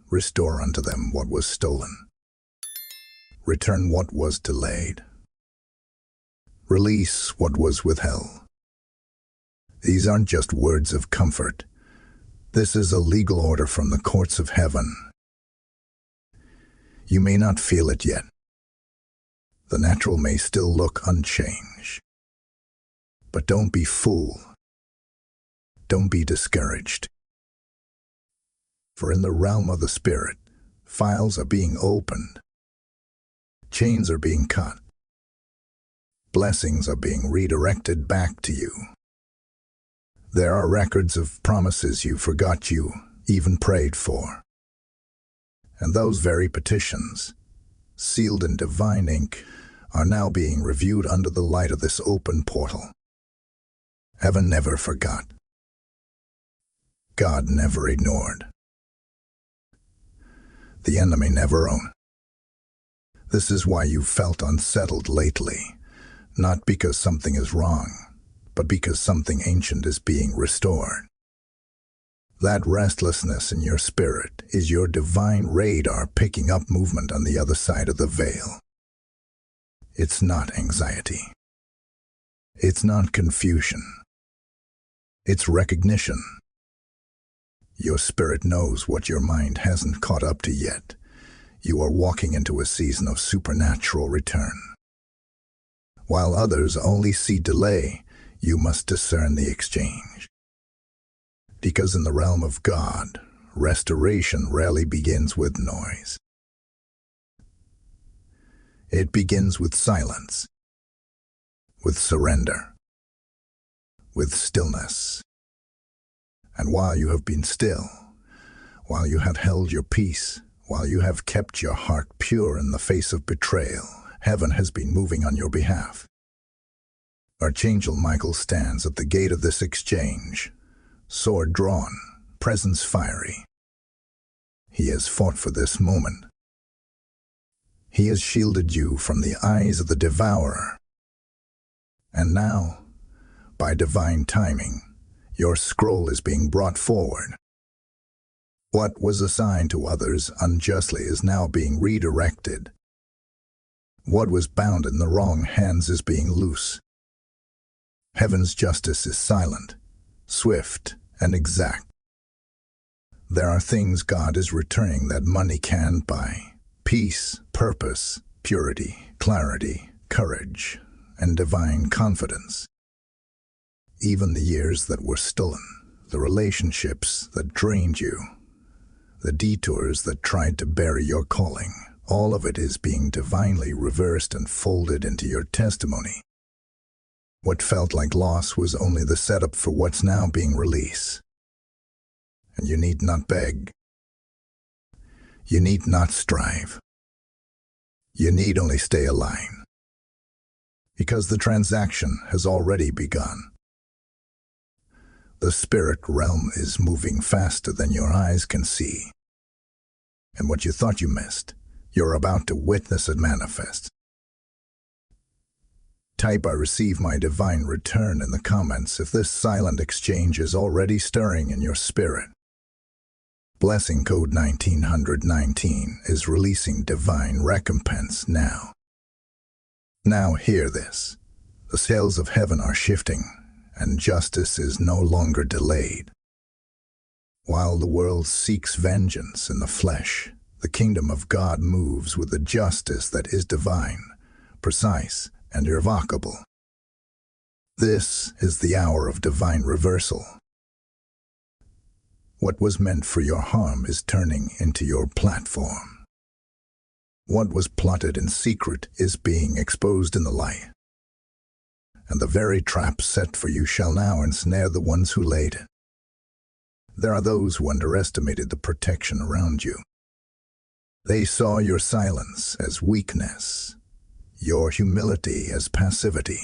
Restore unto them what was stolen. Return what was delayed. Release what was withheld. These aren't just words of comfort. This is a legal order from the courts of heaven. You may not feel it yet. The natural may still look unchanged. But don't be fooled. Don't be discouraged. For in the realm of the Spirit, files are being opened. Chains are being cut. Blessings are being redirected back to you. There are records of promises you forgot you even prayed for. And those very petitions, sealed in divine ink, are now being reviewed under the light of this open portal. Heaven never forgot. God never ignored. The enemy never owned. This is why you felt unsettled lately, not because something is wrong, but because something ancient is being restored. That restlessness in your spirit is your divine radar picking up movement on the other side of the veil. It's not anxiety. It's not confusion. It's recognition. Your spirit knows what your mind hasn't caught up to yet. You are walking into a season of supernatural return. While others only see delay, you must discern the exchange. Because in the realm of God, restoration rarely begins with noise. It begins with silence, with surrender, with stillness. And while you have been still, while you have held your peace, while you have kept your heart pure in the face of betrayal, heaven has been moving on your behalf. Archangel Michael stands at the gate of this exchange, sword drawn, presence fiery. He has fought for this moment. He has shielded you from the eyes of the devourer. And now, by divine timing, your scroll is being brought forward. What was assigned to others unjustly is now being redirected. What was bound in the wrong hands is being loose. Heaven's justice is silent, swift, and exact. There are things God is returning that money can't buy: peace, purpose, purity, clarity, courage, and divine confidence. Even the years that were stolen, the relationships that drained you, the detours that tried to bury your calling, all of it is being divinely reversed and folded into your testimony. What felt like loss was only the setup for what's now being released. And you need not beg. You need not strive. You need only stay aligned. Because the transaction has already begun. The spirit realm is moving faster than your eyes can see. And what you thought you missed, you're about to witness it manifest. Type "I receive my divine return" in the comments if this silent exchange is already stirring in your spirit. Blessing code 1919 is releasing divine recompense now. Now hear this. The sails of heaven are shifting, and justice is no longer delayed. While the world seeks vengeance in the flesh, the kingdom of God moves with a justice that is divine, precise, and irrevocable. This is the hour of divine reversal. What was meant for your harm is turning into your platform. What was plotted in secret is being exposed in the light. And the very trap set for you shall now ensnare the ones who laid it. There are those who underestimated the protection around you. They saw your silence as weakness, your humility as passivity.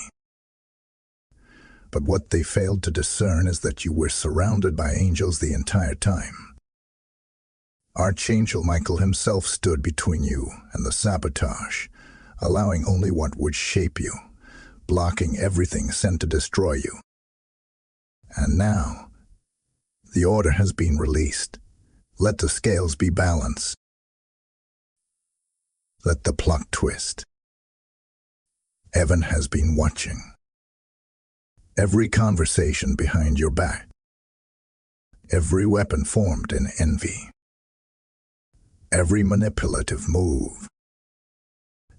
But what they failed to discern is that you were surrounded by angels the entire time. Archangel Michael himself stood between you and the sabotage, allowing only what would shape you, blocking everything sent to destroy you. And now, the order has been released. Let the scales be balanced. Let the plot twist. Heaven has been watching. Every conversation behind your back. Every weapon formed in envy. Every manipulative move.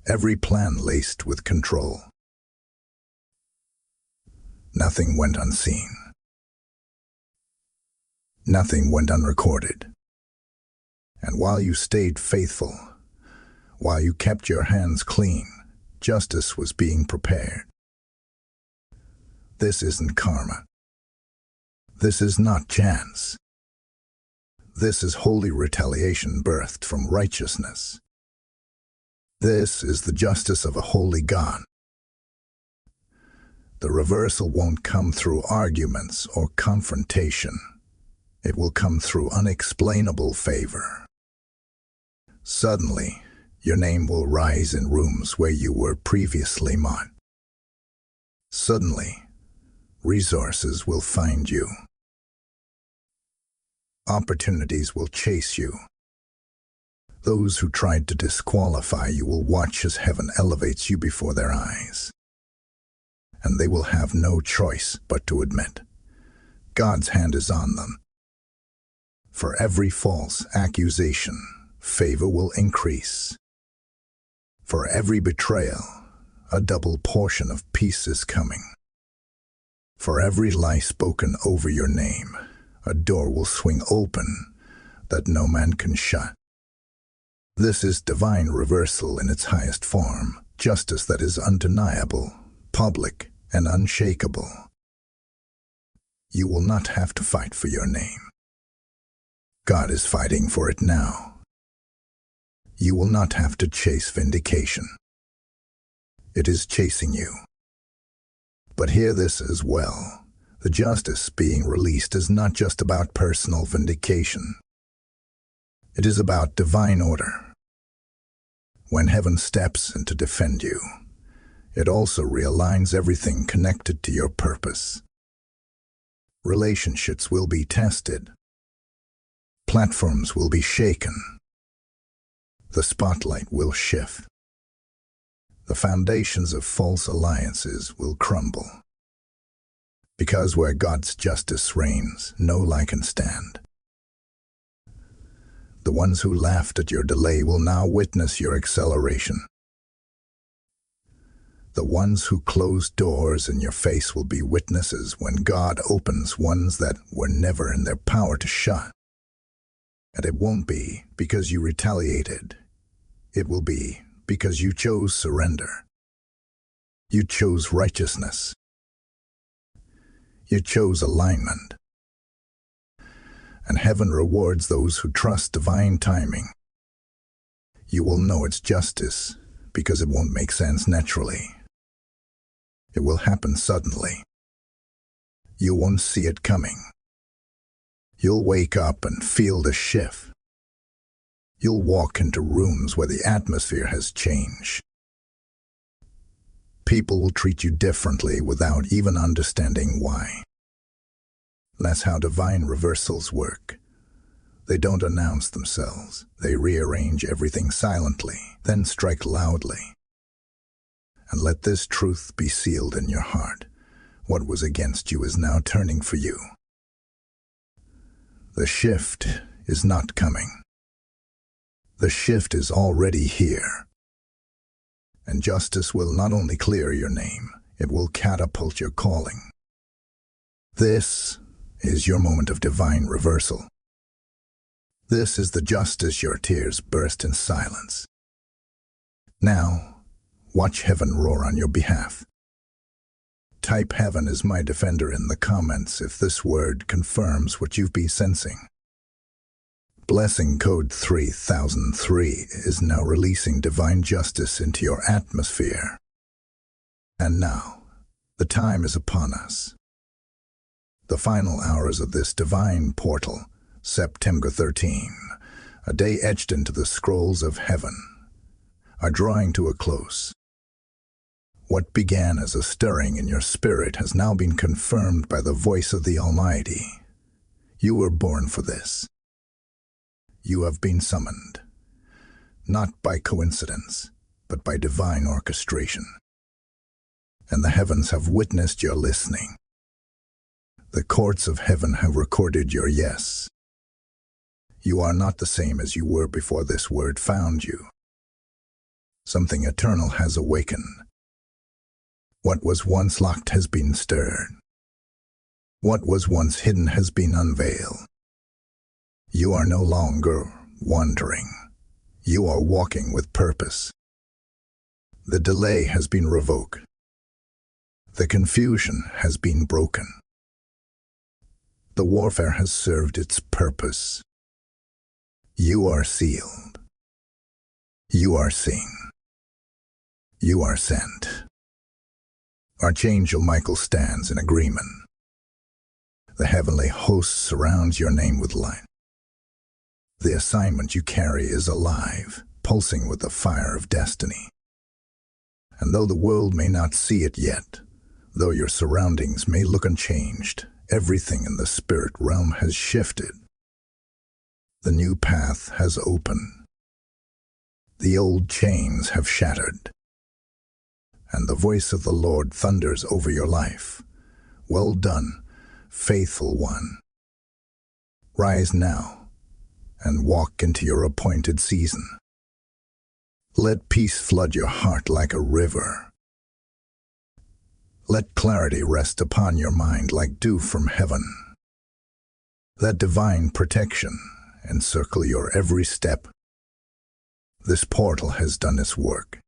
Every plan laced with control. Nothing went unseen. Nothing went unrecorded. And while you stayed faithful, while you kept your hands clean, justice was being prepared. This isn't karma. This is not chance. This is holy retaliation birthed from righteousness. This is the justice of a holy God. The reversal won't come through arguments or confrontation. It will come through unexplainable favor. Suddenly, your name will rise in rooms where you were previously mocked. Suddenly, resources will find you. Opportunities will chase you. Those who tried to disqualify you will watch as heaven elevates you before their eyes. And they will have no choice but to admit, God's hand is on them. For every false accusation, favor will increase. For every betrayal, a double portion of peace is coming. For every lie spoken over your name, a door will swing open that no man can shut. This is divine reversal in its highest form, justice that is undeniable, public, and unshakable. You will not have to fight for your name. God is fighting for it now. You will not have to chase vindication. It is chasing you. But hear this as well. The justice being released is not just about personal vindication. It is about divine order. When heaven steps in to defend you, it also realigns everything connected to your purpose. Relationships will be tested. Platforms will be shaken. The spotlight will shift. The foundations of false alliances will crumble. Because where God's justice reigns, no lie can stand. The ones who laughed at your delay will now witness your acceleration. The ones who closed doors in your face will be witnesses when God opens ones that were never in their power to shut. And it won't be because you retaliated. It will be because you chose surrender. You chose righteousness. You chose alignment. And heaven rewards those who trust divine timing. You will know it's justice because it won't make sense naturally. It will happen suddenly. You won't see it coming. You'll wake up and feel the shift. You'll walk into rooms where the atmosphere has changed. People will treat you differently without even understanding why. That's how divine reversals work. They don't announce themselves. They rearrange everything silently, then strike loudly. And let this truth be sealed in your heart. What was against you is now turning for you. The shift is not coming. The shift is already here. And justice will not only clear your name, it will catapult your calling. This is your moment of divine reversal. This is the justice your tears burst in silence. Now, watch heaven roar on your behalf. Type "Heaven is my defender" in the comments if this word confirms what you've been sensing. Blessing code 3003 is now releasing divine justice into your atmosphere. And now, the time is upon us. The final hours of this divine portal, September 13, a day etched into the scrolls of heaven, are drawing to a close. What began as a stirring in your spirit has now been confirmed by the voice of the Almighty. You were born for this. You have been summoned, not by coincidence, but by divine orchestration. And the heavens have witnessed your listening. The courts of heaven have recorded your yes. You are not the same as you were before this word found you. Something eternal has awakened. What was once locked has been stirred. What was once hidden has been unveiled. You are no longer wandering. You are walking with purpose. The delay has been revoked. The confusion has been broken. The warfare has served its purpose. You are sealed. You are seen. You are sent. Archangel Michael stands in agreement. The heavenly host surrounds your name with light. The assignment you carry is alive, pulsing with the fire of destiny. And though the world may not see it yet, though your surroundings may look unchanged, everything in the spirit realm has shifted. The new path has opened. The old chains have shattered. And the voice of the Lord thunders over your life. Well done, faithful one. Rise now and walk into your appointed season. Let peace flood your heart like a river. Let clarity rest upon your mind like dew from heaven. Let divine protection encircle your every step. This portal has done its work.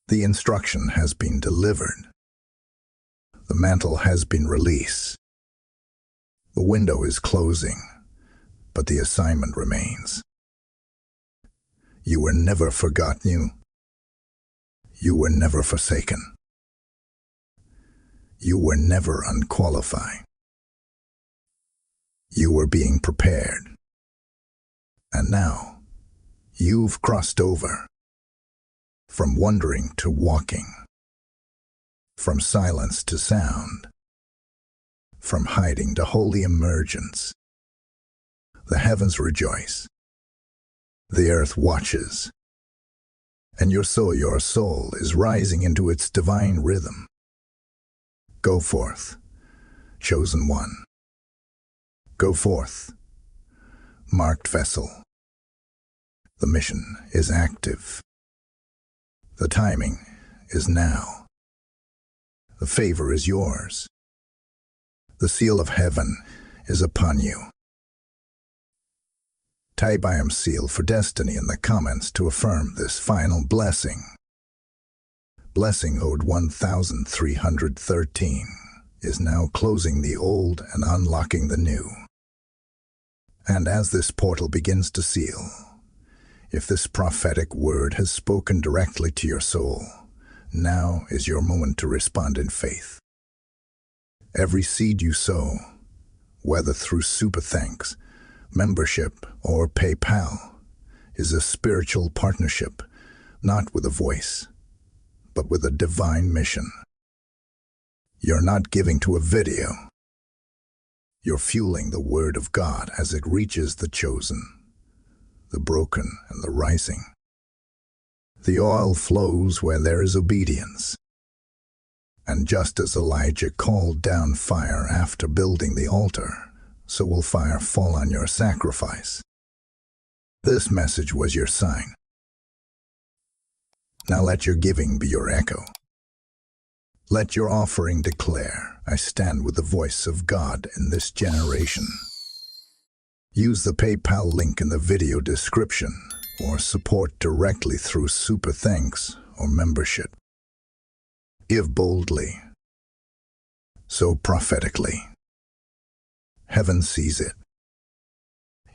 The instruction has been delivered. The mantle has been released. The window is closing, but the assignment remains. You were never forgotten. You were never forsaken. You were never unqualified. You were being prepared. And now, you've crossed over. From wandering to walking. From silence to sound. From hiding to holy emergence. The heavens rejoice. The earth watches. And your soul is rising into its divine rhythm. Go forth, chosen one. Go forth, marked vessel. The mission is active. The timing is now. The favor is yours. The seal of heaven is upon you. Type "I am sealed for destiny" in the comments to affirm this final blessing. Blessing ode 1313 is now closing the old and unlocking the new. And as this portal begins to seal, if this prophetic word has spoken directly to your soul, now is your moment to respond in faith. Every seed you sow, whether through super thanks, membership, or PayPal, is a spiritual partnership, not with a voice, but with a divine mission. You're not giving to a video. You're fueling the word of God as it reaches the chosen, the broken, and the rising. The oil flows where there is obedience. And just as Elijah called down fire after building the altar, so will fire fall on your sacrifice. This message was your sign. Now let your giving be your echo. Let your offering declare, "I stand with the voice of God in this generation." Use the PayPal link in the video description or support directly through Super Thanks or membership. Give boldly. Sow prophetically. Heaven sees it.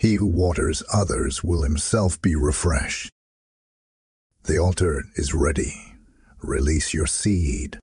He who waters others will himself be refreshed. The altar is ready. Release your seed.